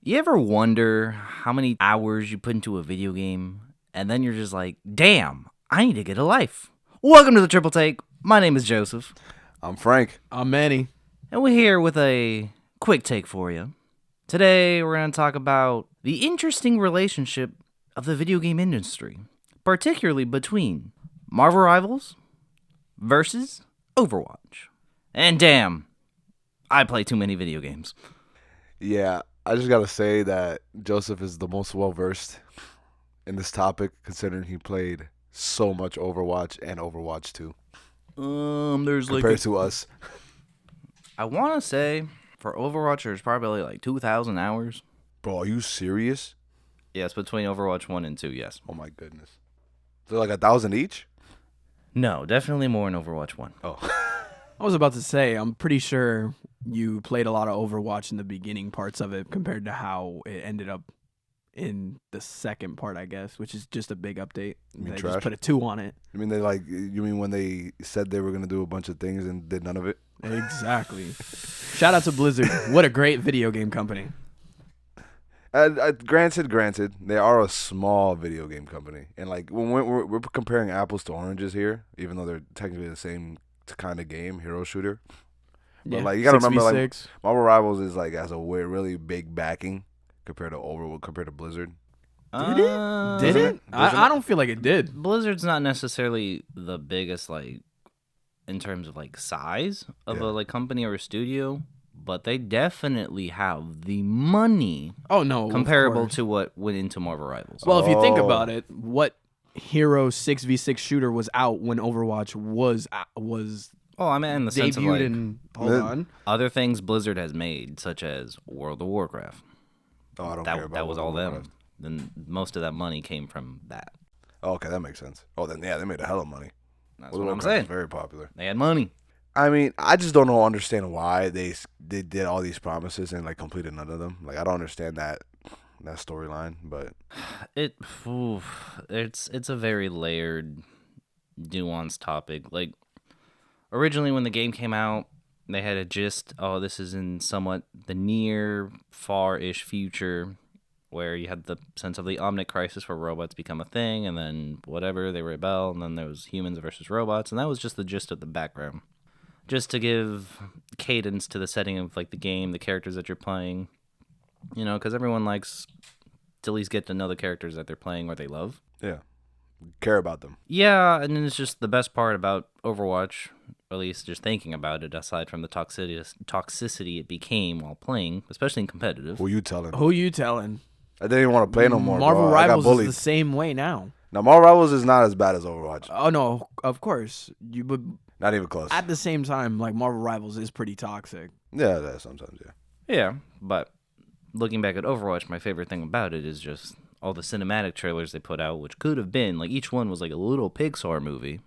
You ever wonder how many hours you put into a video game, and then you're just like, damn, I need to get a life? Welcome to the Triple Take. My name is Joseph, I'm Frank. I'm Manny. and we're here with a quick take for you. Today, we're going to talk about the interesting relationship of the video game industry, particularly between Marvel Rivals versus Overwatch. And damn, I play too many video games. Yeah, I just gotta say that Joseph is the most well-versed in this topic, considering he played so much Overwatch and Overwatch 2 There's compared to us. I want to say for Overwatch, there's probably like 2,000 hours. Bro, are you serious? Yes, between Overwatch 1 and 2, yes. Oh my goodness. They're like 1,000 each? No, definitely more in Overwatch 1. Oh. I was about to say, I'm pretty sure you played a lot of Overwatch in the beginning parts of it compared to how it ended up in the second part, I guess, which is just a big update. You mean They trash? just put a 2 on it. You mean when they said they were gonna do a bunch of things and did none of it? Exactly. Shout out to Blizzard. What a great video game company. Granted, they are a small video game company, and like when we're comparing apples to oranges here, even though they're technically the same kind of game, hero shooter. But like you gotta remember, like 6v6. Marvel Rivals is like has a really big backing compared to Blizzard. Did it? I don't feel like it did. Blizzard's not necessarily the biggest, like, in terms of, like, size of a, like, company or a studio, but they definitely have the money Oh, no. of comparable course. to what went into Marvel Rivals. Well, if you think Oh. about it, what hero 6v6 shooter was out when Overwatch was Oh, I mean, in the sense of, debuted like, and hold Mid- on. other things Blizzard has made, such as World of Warcraft. Oh, I don't care That, about that was all World of them. Warcraft. Then most of that money came from that. Oh, okay, that makes sense. Oh, then yeah, they made a hell of money. That's World what of I'm Warcraft saying. is very popular. They had money. I mean, I just don't understand why they did all these promises and like completed none of them. Like I don't understand that storyline, but It's a very layered, nuanced topic. Like, originally when the game came out, they had a gist. Oh, this is in somewhat the near, far-ish future, where you had the sense of the Omnic Crisis, where robots become a thing, and then whatever they rebel, and then there was humans versus robots, and that was just the gist of the background, just to give cadence to the setting of like the game, the characters that you're playing. You know, because everyone likes to at least get to know the characters that they're playing or they love. yeah, care about them. Yeah, and then it's just the best part about Overwatch, or at least just thinking about it, aside from the toxicity it became while playing, especially in competitive. Who you telling? Who you telling? I didn't even want to play no more. Marvel bro. I got Rivals is bullied. the same way now. Now Marvel Rivals is not as bad as Overwatch. Oh no, of course. You would Not even close. at the same time, like Marvel Rivals is pretty toxic. Yeah, sometimes, yeah. Yeah, but looking back at Overwatch, my favorite thing about it is just all the cinematic trailers they put out, which could have been, like, each one was like a little Pixar movie.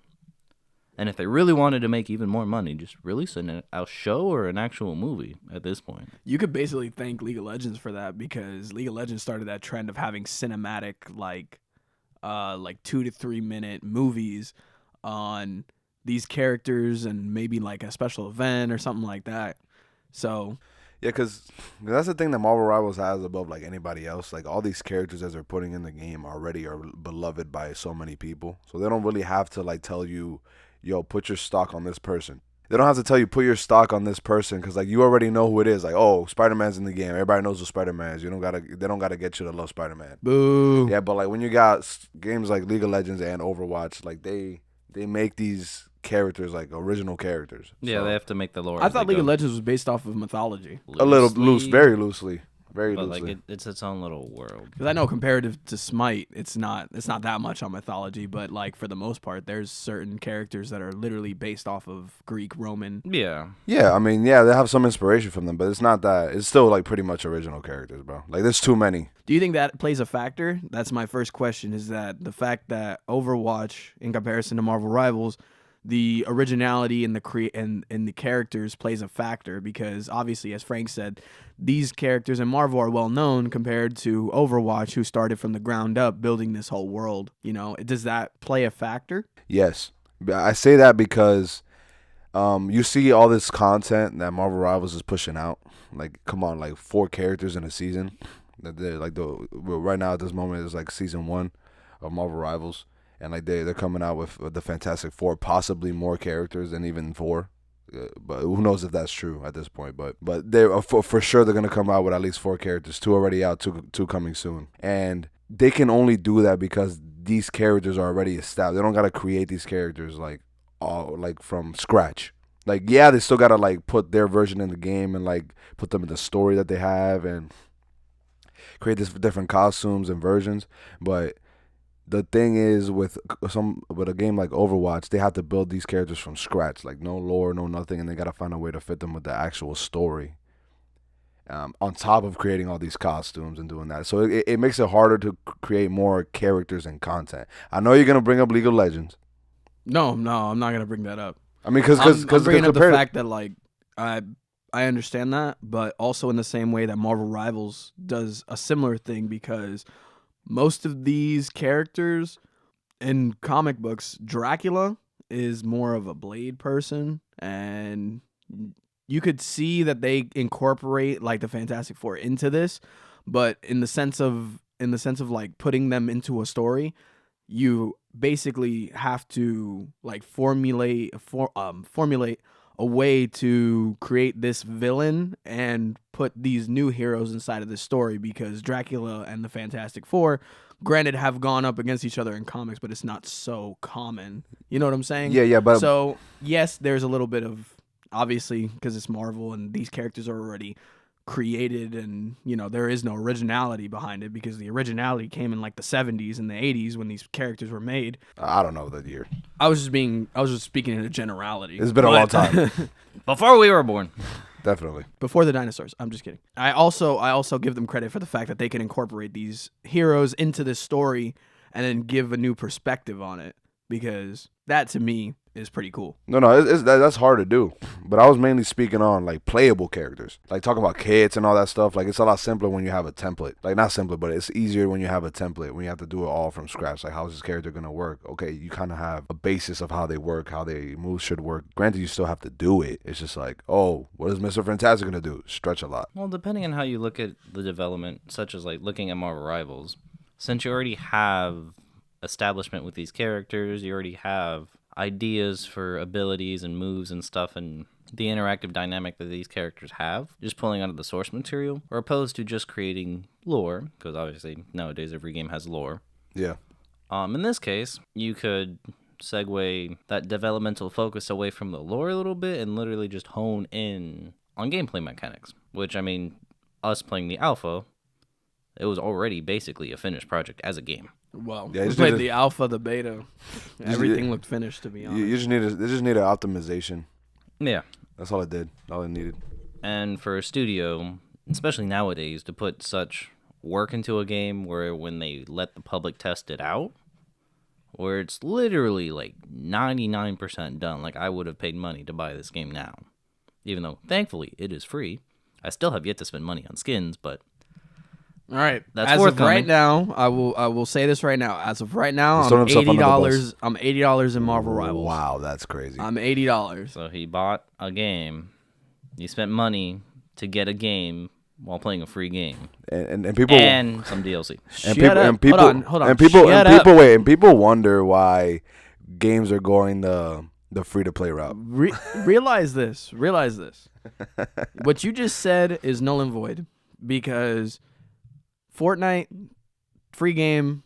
And if they really wanted to make even more money, just release a show or an actual movie at this point. You could basically thank League of Legends for that because League of Legends started that trend of having cinematic like 2 to 3 minute movies on these characters and maybe like a special event or something like that. So Yeah, because that's the thing that Marvel Rivals has above like anybody else. Like all these characters that they're putting in the game already are beloved by so many people. So they don't really have to like tell you, yo, put your stock on this person. They don't have to tell you, put your stock on this person because like you already know who it is. Like, oh, Spider-Man's in the game. Everybody knows who Spider-Man is. They don't gotta get you to love Spider-Man. boo. Yeah, but like when you got games like League of Legends and Overwatch, like they make these characters like original characters. Yeah, So, they have to make the lore. I as thought they League of go. Legends was based off of mythology. a little loose, Loosely, very loosely. Very but loosely. like it's its own little world. Because I know comparative to Smite, it's not that much on mythology, but like for the most part, there's certain characters that are literally based off of Greek, Roman. Yeah, Yeah, I mean, yeah, they have some inspiration from them, but it's not that. It's still like pretty much original characters, bro. Like there's too many. Do you think that plays a factor? That's my first question. Is that the fact that Overwatch, in comparison to Marvel Rivals, the originality and the characters plays a factor because obviously, as Frank said, these characters in Marvel are well known compared to Overwatch, who started from the ground up building this whole world. You know, does that play a factor? Yes, I say that because you see all this content that Marvel Rivals is pushing out. Like, come on, like 4 characters in a season. That they right now at this moment is like season 1 of Marvel Rivals, and like they're coming out with the Fantastic Four, possibly more characters than even 4. But who knows if that's true at this point? But they for sure they're gonna come out with at least 4 characters. 2 already out, two coming soon, and they can only do that because these characters are already established. They don't gotta create these characters all from scratch. Like, yeah, they still gotta like put their version in the game and like put them in the story that they have and create this different costumes and versions. But the thing is, with a game like Overwatch, they have to build these characters from scratch, like no lore, no nothing, and they gotta find a way to fit them with the actual story. On top of creating all these costumes and doing that, so it makes it harder to create more characters and content. I know you're gonna bring up League of Legends. No, I'm not gonna bring that up. I mean, because I'm bringing up the fact that like I understand that, but also in the same way that Marvel Rivals does a similar thing, because most of these characters in comic books, Dracula is more of a blade person, and you could see that they incorporate like the Fantastic Four into this, but in the sense of like putting them into a story, you basically have to like formulate a way to create this villain and put these new heroes inside of this story, because Dracula and the Fantastic Four, granted, have gone up against each other in comics, but it's not so common. You know what I'm saying? Yeah, but so yes, there's a little bit of, obviously, because it's Marvel and these characters are already created, and there is no originality behind it, because the originality came in like the 70s and the 80s when these characters were made. I don't know that year. I was just speaking in a generality. It's been a long time. Before we were born. Definitely. Before the dinosaurs. I'm just kidding. I also give them credit for the fact that they can incorporate these heroes into this story and then give a new perspective on it, because that to me is pretty cool. No, that's hard to do. But I was mainly speaking on like playable characters, like talking about kits and all that stuff. Like, it's a lot simpler when you have a template. Like, not simpler, but it's easier when you have a template, when you have to do it all from scratch. Like, how's this character gonna work? Okay, you kind of have a basis of how they work, how they move should work. Granted, you still have to do it. It's just like, oh, what is Mr. Fantastic gonna do? Stretch a lot. Well, depending on how you look at the development, such as like looking at Marvel Rivals, since you already have establishment with these characters, you already have ideas for abilities and moves and stuff, and the interactive dynamic that these characters have, just pulling out of the source material, or opposed to just creating lore, because obviously nowadays every game has lore. Yeah. In this case, you could segue that developmental focus away from the lore a little bit and literally just hone in on gameplay mechanics, which, I mean, us playing the alpha, it was already basically a finished project as a game. Well, yeah, we played the alpha, the beta. Everything looked finished, to be honest. They just need an optimization. Yeah. That's all it did. All it needed. And for a studio, especially nowadays, to put such work into a game where when they let the public test it out, where it's literally like 99% done, like I would have paid money to buy this game now. Even though, thankfully, it is free. I still have yet to spend money on skins, but all right. That's as worth of right now, I will say this right now. As of right now, I'm $80. I'm $80 in Marvel Rivals. Wow, that's crazy. I'm $80. So he bought a game. He spent money to get a game while playing a free game, and people and some DLC. And people Hold on. And people wonder why games are going the free to play route. Realize this. What you just said is null and void, because Fortnite, free game,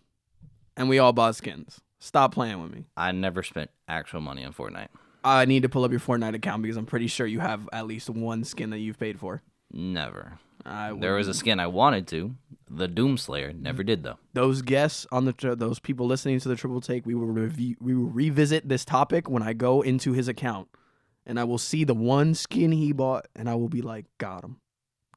and we all bought skins. Stop playing with me. I never spent actual money on Fortnite. I need to pull up your Fortnite account, because I'm pretty sure you have at least one skin that you've paid for. Never. There was a skin I wanted to. The Doomslayer. Never did, though. Those guests on those people listening to the Triple Take, we will revisit this topic when I go into his account, and I will see the one skin he bought, and I will be like, got him.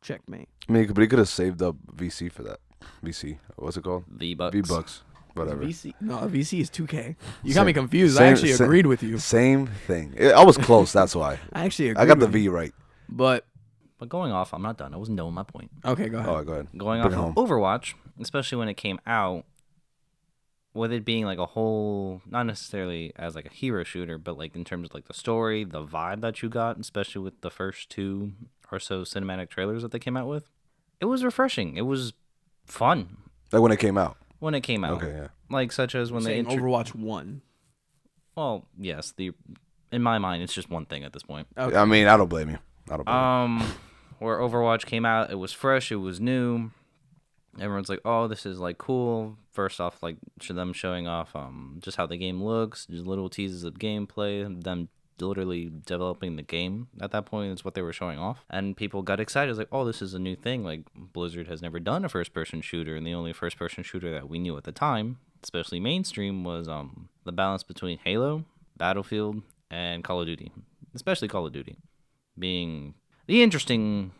Checkmate. I mean, but he could have saved up VC for that. VC. What's it called? V-Bucks. V-Bucks. Whatever. VC. No, VC is 2K. You got me confused. I actually agreed with you. Same thing. I was close. That's why. I actually agreed. I got the V right. But going off, I'm not done. I wasn't done with my point. Okay, go ahead. Oh, go ahead. Going off of Overwatch, especially when it came out, with it being like a whole, not necessarily as like a hero shooter, but like in terms of like the story, the vibe that you got, especially with the first 2 or so cinematic trailers that they came out with, it was refreshing. It was fun Like when it came out. when it came out. Okay, yeah. Like such as when they Overwatch 1. Well, yes, in my mind it's just one thing at this point. Okay. I mean, I don't blame you. I don't blame you. Where Overwatch came out, it was fresh, it was new. Everyone's like, "Oh, this is like cool." First off, like them showing off just how the game looks, just little teases of gameplay, them literally developing the game at that point is what they were showing off, and people got excited. It was like, "Oh, this is a new thing. Like Blizzard has never done a first-person shooter, and the only first-person shooter that we knew at the time, especially mainstream, was the balance between Halo, Battlefield, and Call of Duty, especially Call of Duty, being the interesting,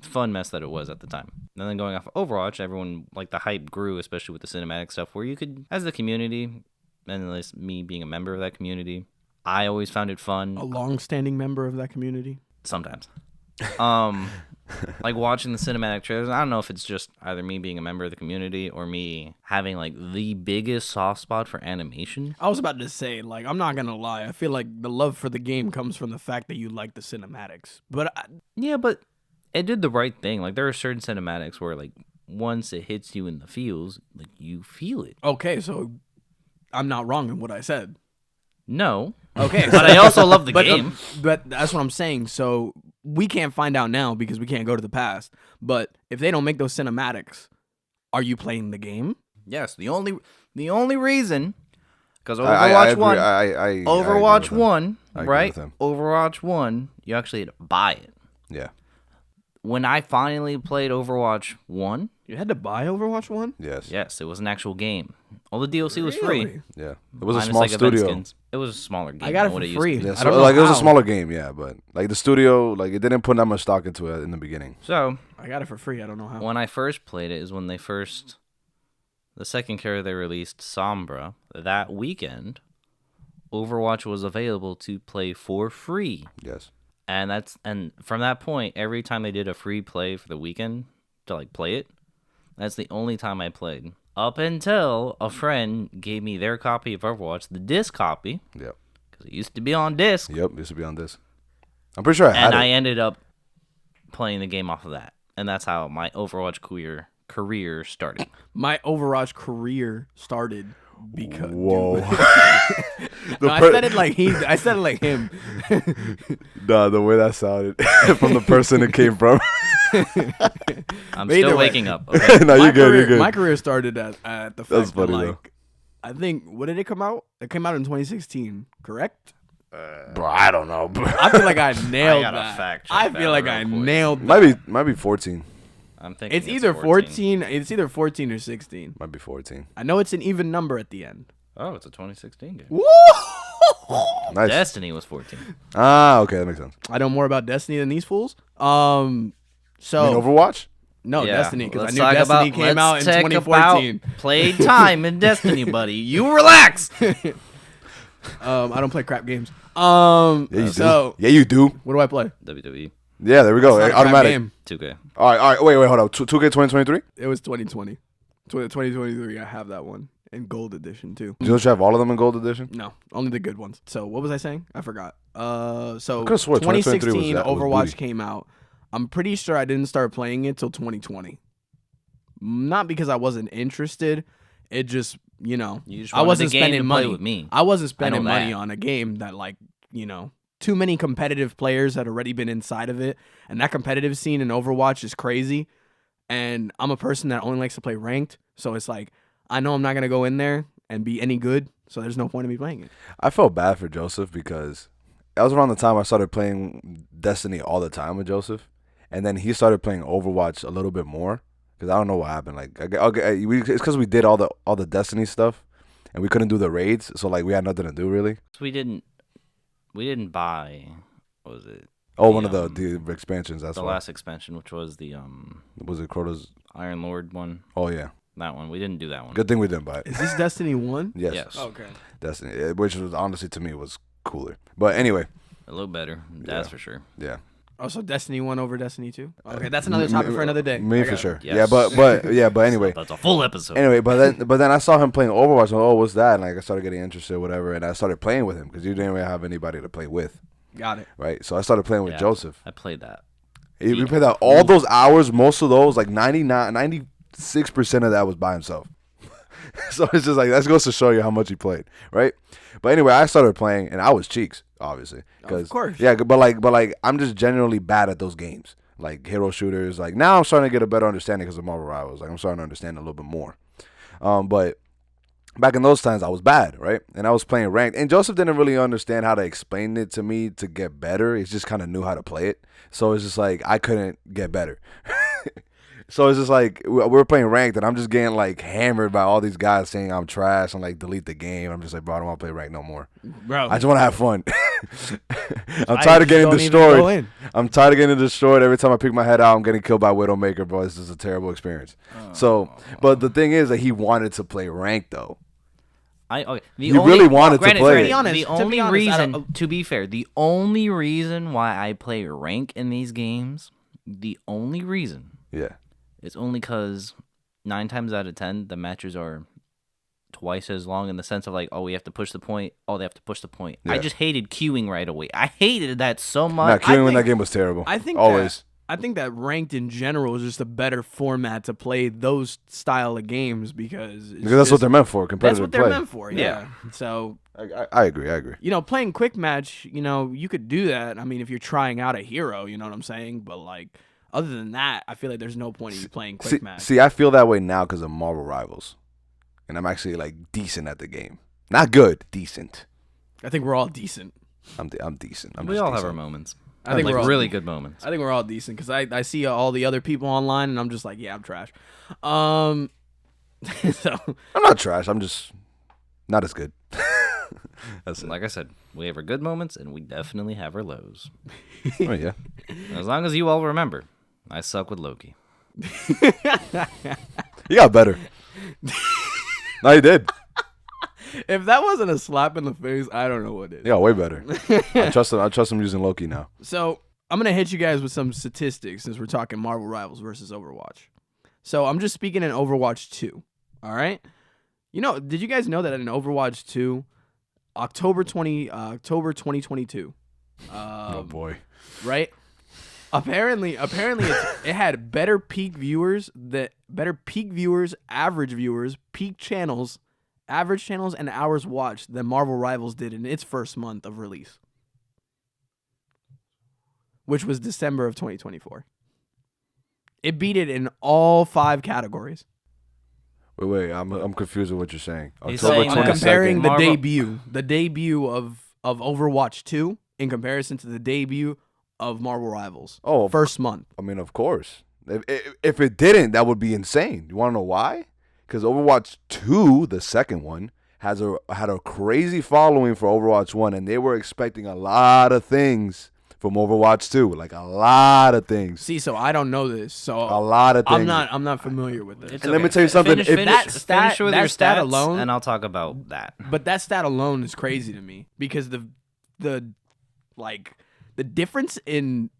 fun mess that it was at the time. And then going off of Overwatch, everyone, like, the hype grew, especially with the cinematic stuff, where you could, as the community, and at least me being a member of that community, I always found it fun. A long-standing member of that community? Sometimes. Like, watching the cinematic trailers, I don't know if it's just either me being a member of the community or me having, like, the biggest soft spot for animation. I was about to say, like, I'm not going to lie. I feel like the love for the game comes from the fact that you like the cinematics. But Yeah, but it did the right thing. Like, there are certain cinematics where, like, once it hits you in the feels, like, you feel it. okay, so I'm not wrong in what I said. No. Okay. But I also love the but, game. But that's what I'm saying. So we can't find out now because we can't go to the past. But if they don't make those cinematics, are you playing the game? Yes, the only reason, because I Overwatch agree. 1, I agree Overwatch with him. 1, I agree right? with him. Overwatch 1, you actually had to buy it. Yeah. When I finally played Overwatch 1, You had to buy Overwatch 1? Yes. it was an actual game. All the DLC was free. Really? Yeah. It was a minus, small like, event studio. skins. It was a smaller game. I got it than what for used to free. be. Yeah, I so, don't know like it was a how. smaller game, yeah, but like the studio, like it didn't put that much stock into it in the beginning. So, I got it for free. I don't know how. when I first played it is when the second character they released, Sombra, that weekend, Overwatch was available to play for free. Yes. And from that point, every time they did a free play for the weekend to like play it, that's the only time I played. Up until a friend gave me their copy of Overwatch, the disc copy, Yep. because it used to be on disc, Yep. Used to be on this. I'm pretty sure I had and it. I ended up playing the game off of that, and that's how my Overwatch career started. My Overwatch career started because Whoa. No, I said it like I said it like him. Nah, the way that sounded from the person it came from. I'm But either still way. waking up. Okay? No, My you're good. career- You're good. My career started at the fact That's that, funny, though. like, I think, what did it come out? It came out in 2016, correct? Bro, I don't know. Bro. I feel like I nailed gotta that. fact check I that feel like real I quick. nailed that. might be 14. I'm thinking It's either 14. It's either 14 or 16. Might be 14. I know it's an even number at the end. Oh, it's a 2016 game. Woo! Nice. Destiny was 14. Okay, that makes sense. I know more about Destiny than these fools. So I mean, Overwatch? no Yeah, Destiny because I let's knew talk Destiny about- came out in let's talk 2014. about played time in Destiny, buddy. You relax. I don't play crap games. Yeah, you So do. Yeah, you do. what do I play? WWE Yeah, there we go. It's not a crap Automatic. game. 2K. All right. Wait, hold up. 2K 2023? It was 2020. 2023, I have that one. In gold edition, too. Don't you have all of them in gold edition? No, only the good ones. So what was I saying? I forgot. So could've swore 2023 was 2016 that- was Overwatch booty. came out. I'm pretty sure I didn't start playing it till 2020. Not because I wasn't interested. It just, You just I wanted wasn't the game spending to play money with me. I wasn't spending that. money on a game that, like, too many competitive players had already been inside of it, and that competitive scene in Overwatch is crazy. And I'm a person that only likes to play ranked, so it's like I know I'm not gonna go in there and be any good, so there's no point in me playing it. I felt bad for Joseph because that was around the time I started playing Destiny all the time with Joseph, and then he started playing Overwatch a little bit more because I don't know what happened. Like, it's because we did all the Destiny stuff, and we couldn't do the raids, so like we had nothing to do really. So we didn't buy. What was it? Oh, The, one of the expansions. That's The why. last expansion, which was the Was it Crota's? Iron Lord one. Oh yeah. That one. We didn't do that one. Good thing we didn't buy it. Is this Destiny 1? Yes. Yes. Okay. Destiny, which was honestly to me was cooler. But anyway, A little better. That's for sure. yeah. Oh, so Destiny 1 over Destiny 2? Okay, that's another topic for another day. Me I for got it. sure. Yes. Yeah, but anyway. That's a full episode. Anyway, but then I saw him playing Overwatch. And, oh, what's that? And like I started getting interested, whatever. And I started playing with him because you didn't really have anybody to play with, Got it. right? So I started playing with Yeah. Joseph. I played that. We played that all those hours. Most of those, like 99, 90, 6% of that was by himself. So it's just like, that goes to show you how much he played, right? But anyway, I started playing, and I was cheeks, obviously. Of course. Yeah, but like, I'm just generally bad at those games, like hero shooters. Like, now I'm starting to get a better understanding because of Marvel Rivals. Like, I'm starting to understand a little bit more. But back in those times, I was bad, right? And I was playing ranked, and Joseph didn't really understand how to explain it to me to get better. He just kind of knew how to play it. So it's just like, I couldn't get better. So it's just like, we were playing ranked, and I'm just getting like hammered by all these guys saying I'm trash and like delete the game. I'm just like, bro, I don't want to play ranked no more. Bro, I just want to have fun. I'm tired of getting destroyed. I'm tired of getting destroyed. Every time I pick my head out, I'm getting killed by Widowmaker, bro. This is a terrible experience. But the thing is that he wanted to play ranked, though. He really wanted to play. To be fair, the only reason why I play rank in these games, Yeah. it's only because 9 times out of 10, the matches are twice as long in the sense of like, oh, we have to push the point. Oh, they have to push the point. Yeah. I just hated queuing right away. I hated that so much. Queuing in that game was terrible. I think always. I think that ranked in general is just a better format to play those style of games because that's what they're meant for. Competitive That's what they're meant for. Yeah. So I agree. Playing quick match, you could do that. I mean, if you're trying out a hero, you know what I'm saying. But like, other than that, I feel like there's no point in you playing quick match. See, I feel that way now because of Marvel Rivals, and I'm actually like decent at the game. Not good, decent. I think we're all decent. I'm decent. We all have our moments. I think like we're all, really good moments. I think we're all decent because I see all the other people online and I'm just like, yeah, I'm trash. So I'm not trash. I'm just not as good. That's it. Like I said, we have our good moments and we definitely have our lows. Oh yeah. As long as you all remember, I suck with Loki. You got better. No, you did. If that wasn't a slap in the face, I don't know what is. Yeah, way better. I trust him using Loki now. So I'm gonna hit you guys with some statistics since we're talking Marvel Rivals versus Overwatch. So I'm just speaking in Overwatch 2. All right. Did you guys know that in Overwatch 2, October 2022? Oh boy. Right. Apparently, it had better peak viewers, average viewers, peak channels, average channels, and hours watched than Marvel Rivals did in its first month of release, which was December of 2024. It beat it in all 5 categories. Wait, I'm confused with what you're saying. He's October saying that- I'm 22nd. comparing the Marvel- debut of Overwatch 2 in comparison to the debut of Marvel Rivals. Oh, first month. I mean, of course. If it didn't, that would be insane. You want to know why? Because Overwatch 2, the second one, had a crazy following for Overwatch 1, and they were expecting a lot of things from Overwatch 2, like a lot of things. See, so I don't know this, so A lot of things. I'm not familiar with this. And let me tell you something. Finish, If finish, that stat- finish with that your stat stats, alone- and I'll talk about that. But that stat alone is crazy to me because the difference in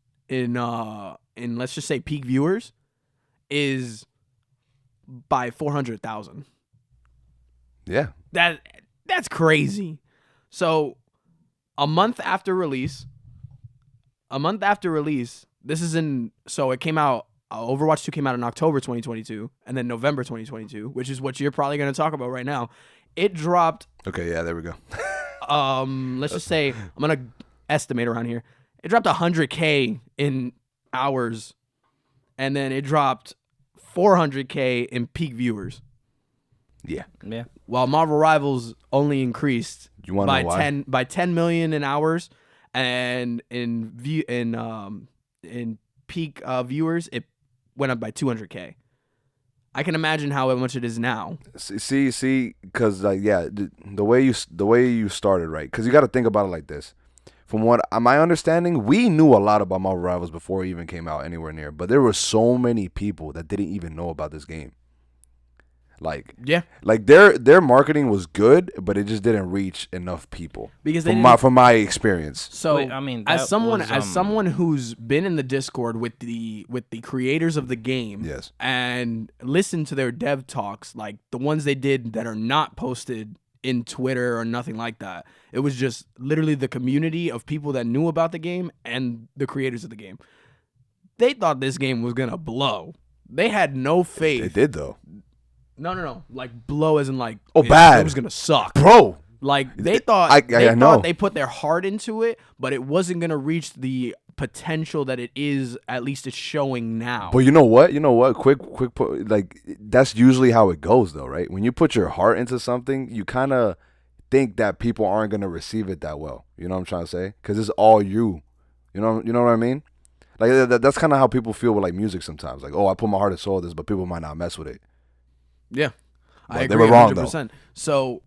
let's just say peak viewers is by 400,000. Yeah. That's crazy. So a month after release, this is so it came out, Overwatch 2 came out in October 2022 and then November 2022, which is what you're probably going to talk about right now. It dropped, Okay, yeah, there we go. let's just say, I'm going to estimate around here. It dropped 100K in hours and then it dropped 400K in peak viewers. Yeah. Yeah. While Marvel Rivals only increased You want to by know why? 10 million in hours, and in peak viewers it went up by 200K. I can imagine how much it is now. See, because the way you started, right? Because you got to think about it like this. From what my understanding, we knew a lot about Marvel Rivals before it even came out anywhere near. But there were so many people that didn't even know about this game. Like their marketing was good, but it just didn't reach enough people. Because from my experience. So Wait, I mean, as that someone who's been in the Discord with the creators of the game, Yes. and listened to their dev talks, like the ones they did that are not posted in Twitter or nothing like that. It was just literally the community of people that knew about the game and the creators of the game. They thought this game was gonna blow. They had no faith. They did though. No. Like blow as in like bad. It was gonna suck, Bro. Like they thought they put their heart into it, but it wasn't gonna reach the potential that it is. At least it's showing now. But you know what? Quick, like that's usually how it goes, though, right? When you put your heart into something, you kind of think that people aren't gonna receive it that well. You know what I'm trying to say? Because it's all you. You know what I mean? Like that's kind of how people feel with like music sometimes. Like, oh, I put my heart and soul in this, but people might not mess with it. Yeah, But I agree. they were wrong 100%. though. So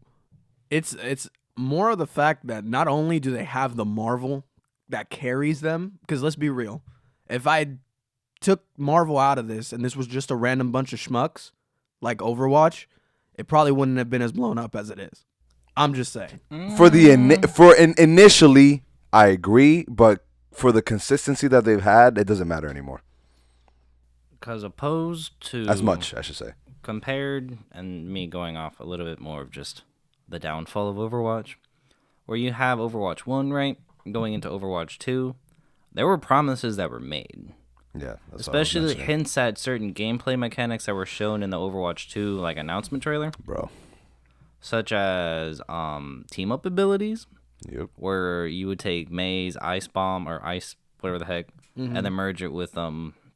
it's more of the fact that not only do they have the Marvel that carries them, because let's be real, if I took Marvel out of this and this was just a random bunch of schmucks like Overwatch, it probably wouldn't have been as blown up as it is. I'm just saying. Initially, I agree, but for the consistency that they've had, it doesn't matter anymore. Because opposed to As much, I should say. Compared, and me going off a little bit more of just the downfall of Overwatch, where you have Overwatch 1, right? Going into Overwatch 2, there were promises that were made. Yeah. Especially hints at certain gameplay mechanics that were shown in the Overwatch 2 like announcement trailer. Bro. Such as team up abilities. Yep. Where you would take May's Ice Bomb or Ice whatever the heck, and then merge it with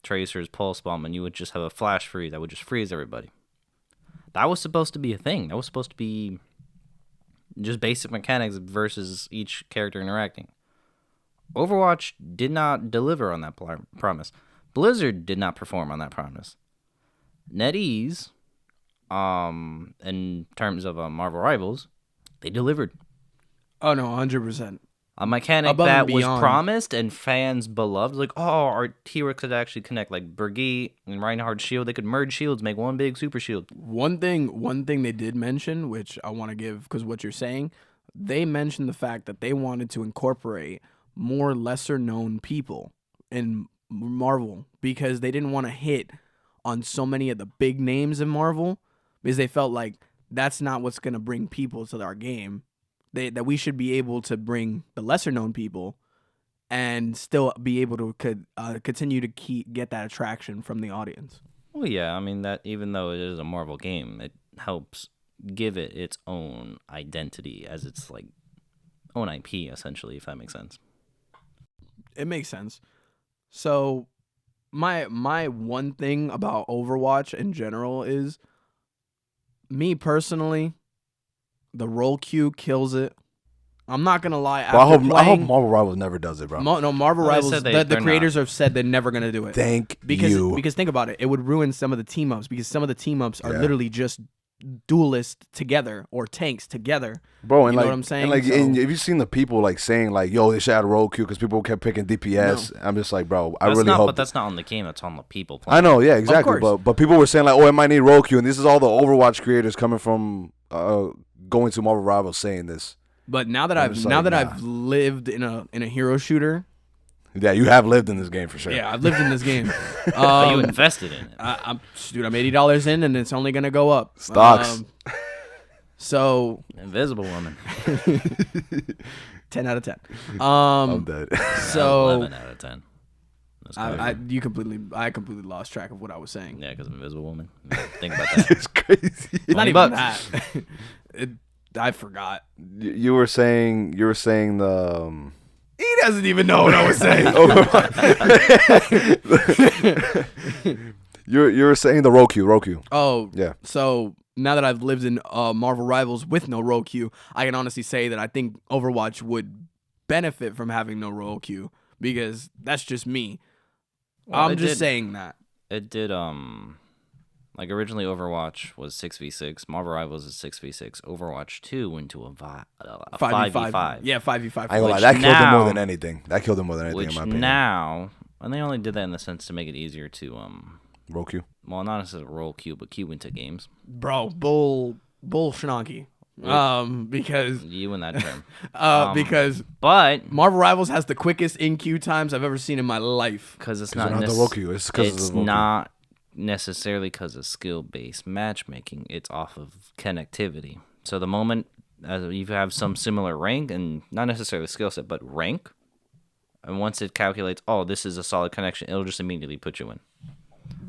Tracer's Pulse Bomb, and you would just have a flash freeze that would just freeze everybody. That was supposed to be a thing. That was supposed to be just basic mechanics versus each character interacting. Overwatch did not deliver on that promise. Blizzard did not perform on that promise. NetEase, in terms of Marvel Rivals, they delivered. Oh no, 100%. A mechanic Above that and was beyond. promised and fans beloved. Like, oh, our hero could actually connect. Like Brigitte and Reinhardt's shield, they could merge shields, make one big super shield. One thing they did mention, which I want to give because what you're saying, they mentioned the fact that they wanted to incorporate more lesser known people in Marvel because they didn't want to hit on so many of the big names in Marvel because they felt like that's not what's going to bring people to our game. That we should be able to bring the lesser known people and still be able to continue to get that attraction from the audience. Well, yeah, I mean, that even though it is a Marvel game, it helps give it its own identity as its like own IP, essentially, if that makes sense. It makes sense. So my one thing about Overwatch in general is, me personally, the roll queue kills it. I'm not gonna lie. Well, I hope Marvel Rivals never does it, bro. Marvel Well, Rivals. The creators not. have said they're never gonna do it. Because think about it. It would ruin some of the team ups because some of the team ups are literally just duelists together or tanks together. Bro, and you know like, what I'm saying? And like, and have you seen the people like saying like, "Yo, they should add a roll queue" because people kept picking DPS? No. I'm just like, bro, I really hope. But that's not on the game. That's on the people playing. I know, yeah, exactly. But people were saying like, "Oh, it might need roll queue," and this is all the Overwatch creators coming from going to Marvel Rivals saying this. But now that I've lived in a hero shooter. Yeah, you have lived in this game for sure. Yeah, I've lived in this game. But you invested in it. I'm $80 in, and it's only gonna go up. Stocks. So Invisible Woman. 10 out of 10. I'm dead. So 11 out of 10. I completely lost track of what I was saying. Yeah, because of Invisible Woman. Think about that. It's crazy. Not even that. I forgot. You were saying the. He doesn't even know what I was saying. You were saying the roll queue. Oh, yeah. So now that I've lived in Marvel Rivals with no roll queue, I can honestly say that I think Overwatch would benefit from having no roll queue because that's just me. Well, I'm just saying that. It did, like originally Overwatch was 6v6, Marvel Rivals is 6v6, Overwatch 2 went to a 5v5. Yeah, 5v5. I ain't gonna lie, that killed them more than anything. Which in my opinion. Now, and they only did that in the sense to make it easier to roll queue. Well, not necessarily roll queue, but queue into games. Bro, bull shenanigans. Because you in that term. Because but Marvel Rivals has the quickest in queue times I've ever seen in my life. Because it's not the roll queue. It's not necessarily because of skill-based matchmaking. It's off of connectivity. So the moment you have some similar rank, and not necessarily skill set, but rank, and once it calculates, oh, this is a solid connection, it'll just immediately put you in.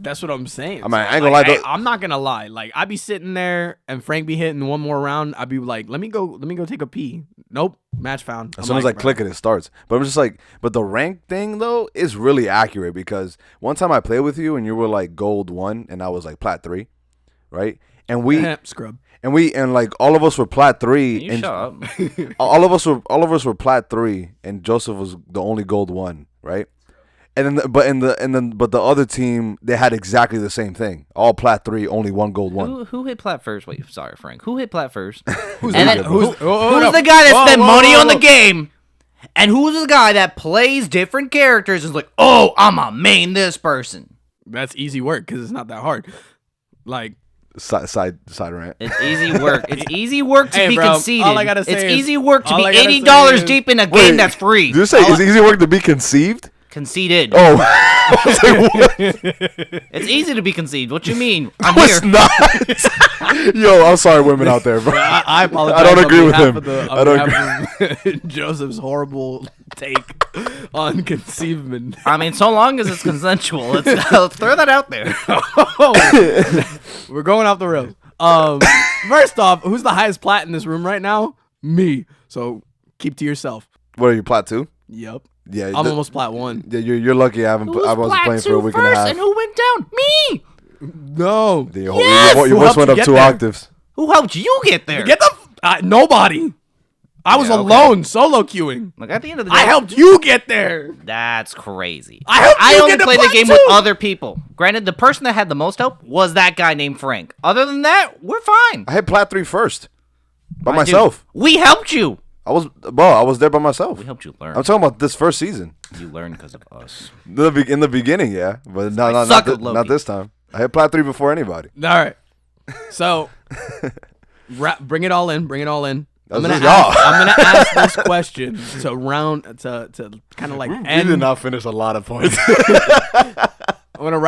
That's what I'm saying. I mean, I ain't gonna lie, though. I'm not gonna lie. Like, I be sitting there and Frank be hitting one more round. I'd be like, let me go take a pee. Nope, match found. As soon as I click it, it starts. But I'm just like, but the rank thing though is really accurate because one time I played with you and you were like gold 1 and I was like plat 3, right? And we scrub. And like all of us were plat 3. You and shut up. all of us were plat 3, and Joseph was the only gold 1, right? And then but the other team, they had exactly the same thing. All plat 3, only one gold 1. Who hit plat first? Wait, sorry, Frank. Who hit plat first? Who's and then, who's who's the guy that spent money on the game? And who's the guy that plays different characters and is like, oh, I'ma main this person? That's easy work because it's not that hard. Like, side rant. It's easy work. It's easy work to be bro, conceited. all I gotta say it's is- easy work to all be I gotta say $80 is- deep in a game that's free. Did you say it's easy work to be conceived? Conceited. Oh, I was like, what? It's easy to be conceived. What you mean? I'm No, here. it's not. Yo, I'm sorry, women out there, bro. I apologize. I don't on agree with behalf him. of the- on I don't behalf of Joseph's horrible take on conceivement. I mean, so long as it's consensual, let's throw that out there. We're going off the rails. First off, who's the highest plat in this room right now? Me. So keep to yourself. What are you, plat 2? Yep. Yeah, I'm almost plat 1. Yeah, you're lucky. I wasn't playing for a week and a half. And who went down? Me. No. Your Yes! voice Who went helped you up get 2 there? octaves. Who helped you get there? Get the nobody. I was Yeah, okay. alone, solo queuing. Like at the end of the day, I helped you get there. That's crazy. I helped you only get to played the plat game two. with other people. Granted, the person that had the most help was that guy named Frank. Other than that, we're fine. I hit plat 3 first by Dude, myself. we helped you. I was there by myself. We helped you learn. I'm talking about this first season. You learned because of us. In the beginning, yeah, but suck at Loki. not this time. I hit plat 3 before anybody. All right. So, bring it all in. Bring it all in. I'm This gonna is ask this question to kind of like We end. did not finish a lot of points. I'm gonna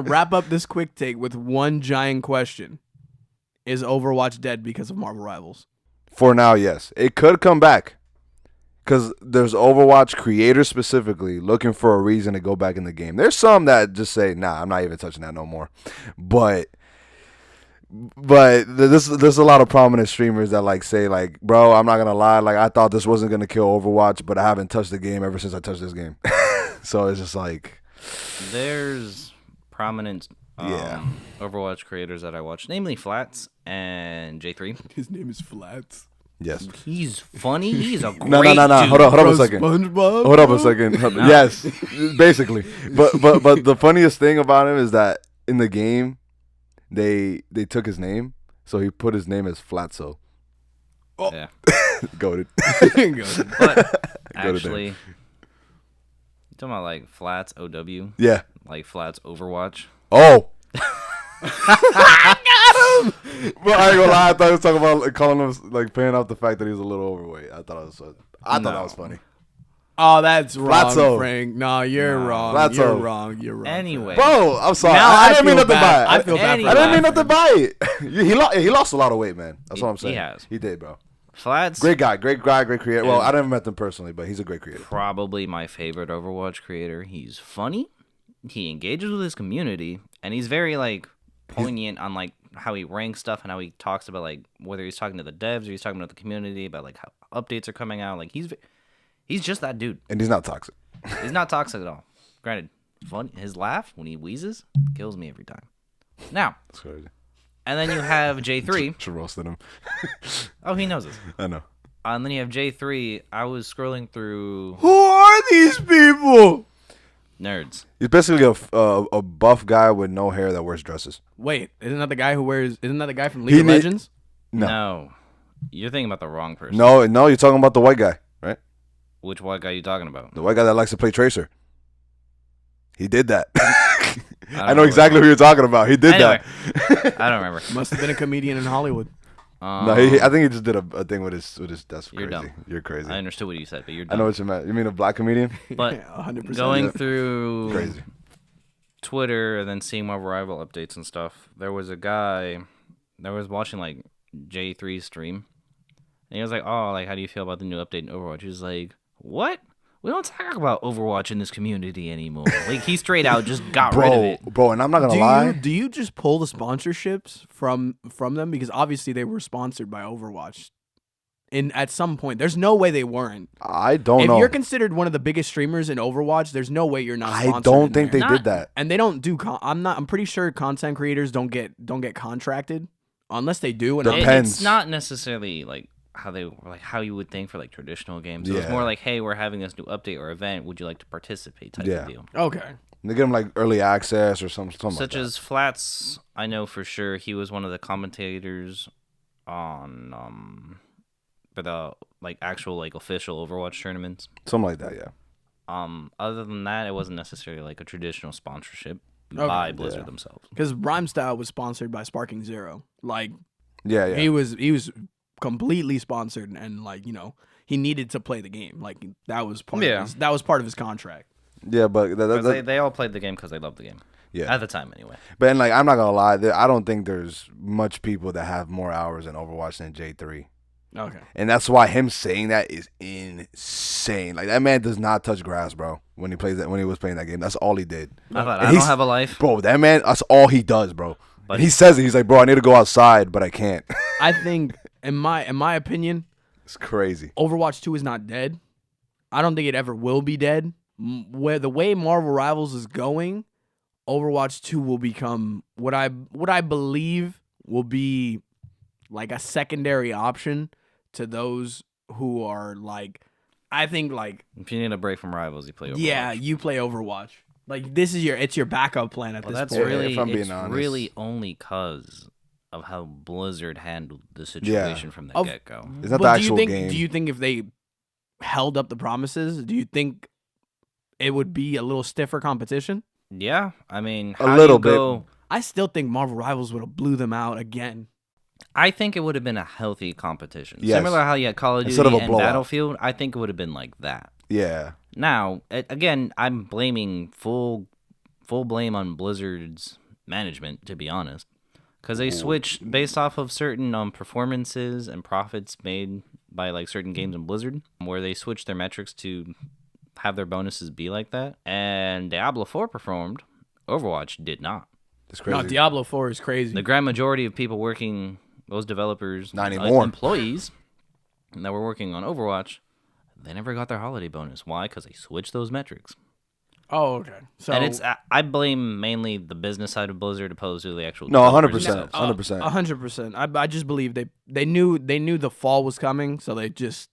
wrap up this quick take with one giant question: is Overwatch dead because of Marvel Rivals? For now, yes. It could come back. Because there's Overwatch creators specifically looking for a reason to go back in the game. There's some that just say, nah, I'm not even touching that no more. But there's a lot of prominent streamers that like say, like, bro, I'm not going to lie. Like, I thought this wasn't going to kill Overwatch, but I haven't touched the game ever since I touched this game. So it's just like... There's prominent Yeah. Overwatch creators that I watch, namely Flats and J3. His name is Flats. Yes. He's funny. He's a great No. dude. Hold up a second. SpongeBob. Hold up a second. Yes, basically. But the funniest thing about him is that in the game, they took his name, so he put his name as Flatso. Yeah. Goated. But actually, you talking about like Flats OW, Yeah. like Flats Overwatch. Oh. But I ain't gonna lie, I thought he was talking about like, calling him, like, paying off the fact that he was a little overweight. I thought that was funny. Oh, that's wrong, Flatso. Frank. No, you're wrong. Flatso. You're wrong. You're wrong. Anyway, Bro, I'm sorry. Now I didn't mean feel nothing by bad. it. I feel bad. Anyway. For I didn't mean laughing. nothing by it. He lost a lot of weight, man. That's what I'm saying. He has. He did, bro. Flats Great guy, great creator. Well, I never met him personally, but he's a great creator. probably my favorite Overwatch creator. He's funny. He engages with his community, and he's very like poignant on like how he ranks stuff and how he talks about like whether he's talking to the devs or he's talking to the community about like how updates are coming out. Like he's just that dude. And he's not toxic. He's not toxic at all. Granted, fun. His laugh when he wheezes kills me every time. Now, That's crazy. and then you have J3. Should roasted him. Oh, he knows this. I know. And then you have J3. I was scrolling through Who are these people? nerds. He's basically a buff guy with no hair that wears dresses. Wait, isn't that the guy who wears? Isn't that the guy from League He of need- Legends? No, you're thinking about the wrong person. No, you're talking about the white guy, right? Which white guy are you talking about? The white guy that likes to play Tracer. He did that. I know know exactly who you're talking about. He did Anyway, that. I don't remember. Must have been a comedian in Hollywood. No, I think he just did a thing with his. That's crazy. You're dumb. You're crazy. I understood what you said, but you're I dumb. know what you meant. You mean a black comedian? But 100%. going through Crazy. Twitter and then seeing Marvel Rival updates and stuff, there was a guy that was watching like J3's stream, and he was like, "Oh, like how do you feel about the new update in Overwatch?" He was like, "What? we don't talk about Overwatch in this community anymore. Like, he straight out just got rid of it. Bro, and I'm not gonna lie. Do you just pull the sponsorships from them? Because obviously they were sponsored by Overwatch. At some point, there's no way they weren't. I don't know. If you're considered one of the biggest streamers in Overwatch, there's no way you're not sponsored. I don't think there. they did that. And they don't do. I'm pretty sure content creators don't get contracted unless they do. And Depends. It's not necessarily like how you would think for like traditional games. It was more like, hey, we're having this new update or event. Would you like to participate? Type of deal. Okay. They give them like early access or something Such like that. as Flats, I know for sure he was one of the commentators on for the like actual like official Overwatch tournaments. Something like that, yeah. Other than that, it wasn't necessarily like a traditional sponsorship by Blizzard themselves. Because Rhymestyle was sponsored by Sparking Zero. Like, yeah. He was completely sponsored, and like, you know, he needed to play the game. Like, that was part of his contract. Yeah, but they all played the game because they loved the game. Yeah, at the time anyway. But and like, I'm not gonna lie, I don't think there's much people that have more hours in Overwatch than J3. Okay. And that's why him saying that is insane. Like, that man does not touch grass, bro. When he was playing that game, that's all he did. I thought, I don't have a life, bro. That man, that's all he does, bro. But he says it. He's like, bro, I need to go outside, but I can't. I think, in my opinion, it's crazy. Overwatch 2 is not dead. I don't think it ever will be dead. Where the way Marvel Rivals is going, Overwatch 2 will become what I believe will be like a secondary option to those who are like, I think like, if you need a break from Rivals, you play Overwatch. Yeah, you play Overwatch. Like, this is your backup plan at this that's point. Really, if I'm being it's honest. really only cause of how Blizzard handled the situation from the get-go. It's not the actual game. Do you think if they held up the promises, do you think it would be a little stiffer competition? Yeah, I mean, a little bit. I still think Marvel Rivals would have blew them out again. I think it would have been a healthy competition. Yes. Similar to how you had Call of Duty and blowout. Battlefield, I think it would have been like that. Yeah. Now, again, I'm blaming full blame on Blizzard's management, to be honest, because they switched based off of certain performances and profits made by like certain games in Blizzard, where they switched their metrics to have their bonuses be like that. And Diablo 4 performed, Overwatch did not. It's crazy. No, Diablo 4 is crazy. The grand majority of people working, those developers, not anymore, employees that were working on Overwatch, they never got their holiday bonus. Why? Because they switched those metrics. Oh, okay. So, and I blame mainly the business side of Blizzard opposed to the actual. No, 100%, 100%. 100%. I just believe they knew the fall was coming, so they just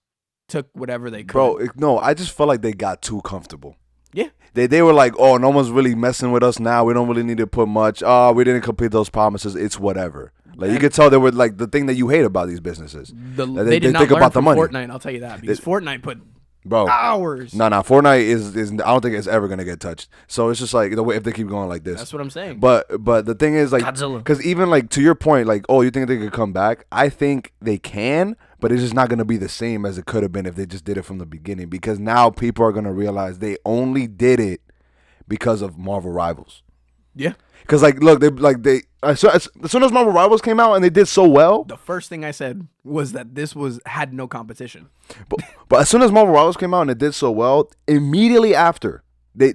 took whatever they could. Bro, no, I just felt like they got too comfortable. Yeah. They were like, oh, no one's really messing with us now. We don't really need to put much. Oh, we didn't complete those promises. It's whatever. Like, you could tell they were like the thing that you hate about these businesses. They did not think learn about the from money. Fortnite, I'll tell you that, because Fortnite put hours. No, Fortnite is I don't think it's ever gonna get touched. So it's just like the way if they keep going like this. That's what I'm saying. But the thing is, like, Godzilla. because even like to your point, like, oh, you think they could come back? I think they can, but it's just not gonna be the same as it could have been if they just did it from the beginning. Because now people are gonna realize they only did it because of Marvel Rivals. Yeah. Because look, they as soon as Marvel Rivals came out and they did so well, the first thing I said was that this had no competition. But as soon as Marvel Rivals came out and it did so well, immediately after they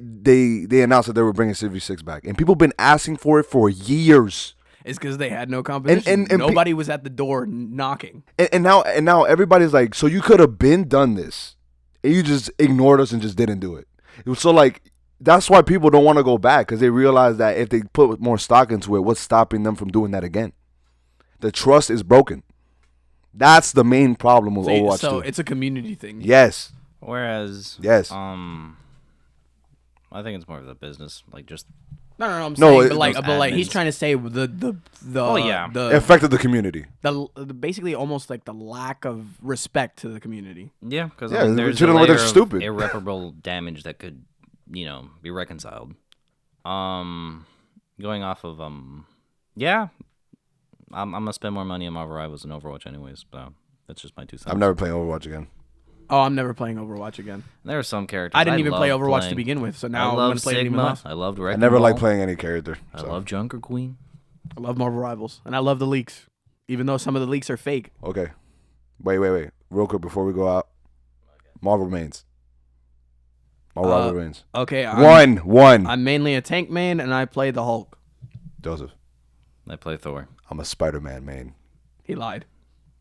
announced that they were bringing Civ 6 back, and people have been asking for it for years. It's because they had no competition. And nobody was at the door knocking. And now everybody's like, so you could have done this, and you just ignored us and just didn't do it. It was so like. That's why people don't want to go back, because they realize that if they put more stock into it, what's stopping them from doing that again? The trust is broken. That's the main problem with Overwatch 2. So it's a community thing. Yes. Whereas, yes. I think it's more of the business, like just. No. I'm saying, but like he's trying to say the the affected the community. The basically almost like the lack of respect to the community. Yeah, because there's a layer of stupid irreparable damage that could. Be reconciled. Going off of I'm gonna spend more money on Marvel Rivals than Overwatch anyways, so that's just my 2 cents. I'm never playing Overwatch again. Oh, I'm never playing Overwatch again. There are some characters I didn't even play Overwatch to begin with, so now I'm gonna play Sigma, it even less. I loved Wrecking I never Ball. liked playing any character. I love Junker Queen. I love Marvel Rivals, and I love the leaks, even though some of the leaks are fake. Okay, wait, real quick before we go out, Marvel mains. Marvel Rivals wins. Okay. One. I'm mainly a tank main, and I play the Hulk. Joseph. I play Thor. I'm a Spider-Man main. He lied.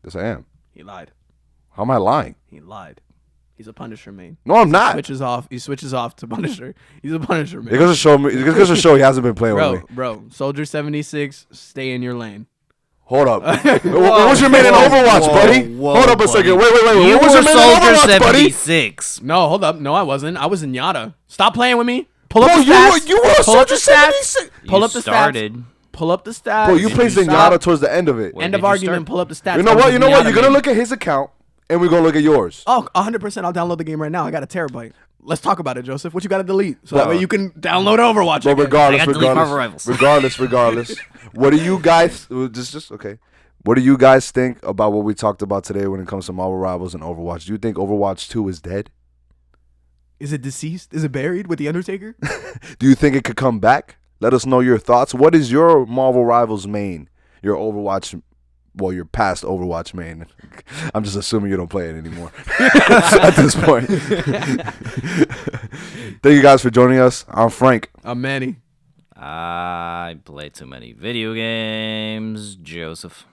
Yes, I am. He lied. How am I lying? He lied. He's a Punisher main. No, I'm not. He switches off to Punisher. He's a Punisher main. It goes to show he hasn't been playing with me. Bro, Soldier 76, stay in your lane. Hold up. What was your main in Overwatch, buddy? Hold up a second. Wait. You What was were your main in Soldier Overwatch, buddy? 76. No, hold up. No, I wasn't. I was in Yada. Stop playing with me. Pull up Bro, the stats. you were a Pull up the Soldier stats. 76. Pull You up the started. stats. Pull up the stats. Bro, you Did played you Zenyatta stop? towards the end of it. Where End did of you argument. start? Pull up the stats. You know I was what? in You're Yada going to main. look at his account, and we're going to look at yours. Oh, 100%. I'll download the game right now. I got a terabyte. Let's talk about it, Joseph. What you got to delete? So that Bro. way you can download Overwatch But again. regardless, I got to delete Marvel Rivals. regardless, what do you guys just okay? What do you guys think about what we talked about today when it comes to Marvel Rivals and Overwatch? Do you think Overwatch 2 is dead? Is it deceased? Is it buried with The Undertaker? Do you think it could come back? Let us know your thoughts. What is your Marvel Rivals main? Your Overwatch, well, your past Overwatch main. I'm just assuming you don't play it anymore at this point. Thank you guys for joining us. I'm Frank. I'm Manny. I play too many video games. Joseph.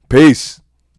Peace.